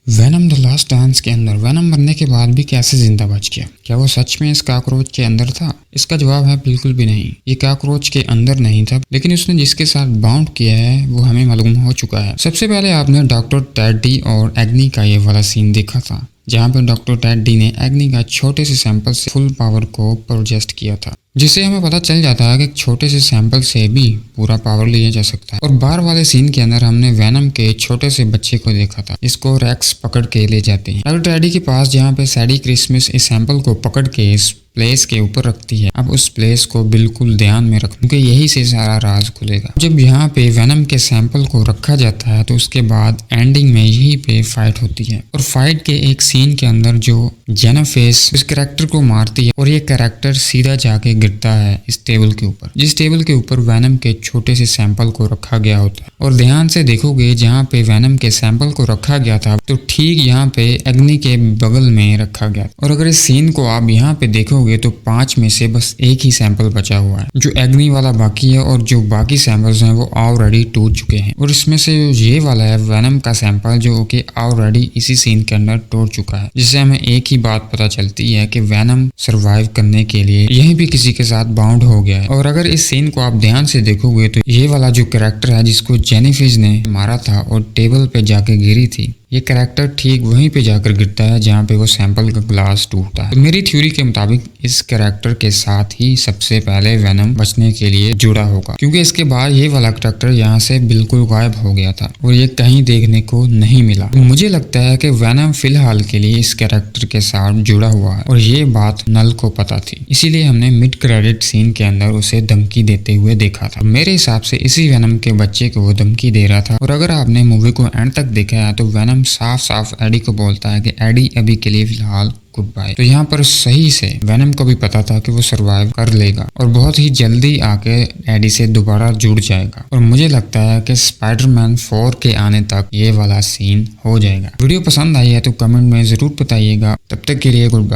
Venom the last dance के अंदर venom मरने के बाद भी कैसे जिंदा बच गया? क्या वो सच में इस कॉकरोच के अंदर था? इसका जवाब है बिल्कुल भी नहीं। ये कॉकरोच के अंदर नहीं था, लेकिन उसने जिसके साथ बाउंड किया है वो हमें मालूम हो चुका है। सबसे पहले आपने डॉक्टर टेडी और एग्नी का ये वाला सीन देखा था, जहाँ पे डॉक्टर टेडी ने एग्नी का छोटे से सैंपल से फुल पावर को प्रोजेस्ट किया था, जिससे हमें पता चल जाता है कि छोटे से सैंपल से भी पूरा पावर लिया जा सकता है। और बार वाले सीन के अंदर हमने वेनम के छोटे से बच्चे को देखा था, इसको रेक्स पकड़ के ले जाते हैं डॉक्टर टेडी के पास, जहाँ पे सैडी क्रिसमस इस सैंपल को पकड़ के इस प्लेस के ऊपर रखती है। अब उस प्लेस को बिल्कुल ध्यान में रख, क्योंकि यही से सारा राज खुलेगा। जब यहाँ पे वेनम के सैंपल को रखा जाता है तो उसके बाद एंडिंग में यही पे फाइट होती है, और फाइट के एक सीन के अंदर जो जेनाफेस इस कैरेक्टर को मारती है और ये कैरेक्टर सीधा जाके गिरता है इस टेबल के ऊपर, जिस टेबल के ऊपर वेनम के छोटे से सैंपल को रखा गया होता है। और ध्यान से देखोगे, जहाँ पे वेनम के सैंपल को रखा गया था तो ठीक यहाँ पे एग्नी के बगल में रखा गया। और अगर इस सीन को आप यहाँ पे देखोगे तो 5 में से बस एक ही सैंपल बचा हुआ है, जो एग्नी वाला बाकी है, और जो बाकी सैंपल्स हैं वो ऑलरेडी टूट चुके हैं। और इसमें से ये वाला है वेनम का सैंपल, जो कि ऑलरेडी इसी सीन के अंदर टूट चुका है, जिससे हमें एक ही बात पता चलती है कि वेनम सरवाइव करने के लिए यहीं भी किसी के साथ बाउंड हो गया है। और अगर इस सीन को आप ध्यान से देखोगे तो ये वाला जो कैरेक्टर है जिसको जेनिफिज ने मारा था और टेबल पे जाके गिरी थी, ये कैरेक्टर ठीक वहीं पे जाकर गिरता है जहाँ पे वो सैंपल का ग्लास टूटता है। तो मेरी थ्योरी के मुताबिक इस कैरेक्टर के साथ ही सबसे पहले वेनम बचने के लिए जुड़ा होगा, क्योंकि इसके बाद ये वाला कैरेक्टर यहाँ से बिल्कुल गायब हो गया था और ये कहीं देखने को नहीं मिला। तो मुझे लगता है कि वेनम फिलहाल के लिए इस कैरेक्टर के साथ जुड़ा हुआ है, और ये बात नल को पता थी, इसीलिए हमने मिड क्रेडिट सीन के अंदर उसे धमकी देते हुए देखा था। मेरे हिसाब से इसी वेनम के बच्चे को वो धमकी दे रहा था। और अगर आपने मूवी को एंड तक देखा है तो वेनम साफ साफ एडी को बोलता है कि एडी अभी के लिए फिलहाल गुड बाय। तो यहाँ पर सही से वेनम को भी पता था कि वो सरवाइव कर लेगा और बहुत ही जल्दी आके एडी से दोबारा जुड़ जाएगा। और मुझे लगता है कि स्पाइडरमैन 4 के आने तक ये वाला सीन हो जाएगा। वीडियो पसंद आई है तो कमेंट में जरूर बताइएगा। तब तक के लिए गुड बाय।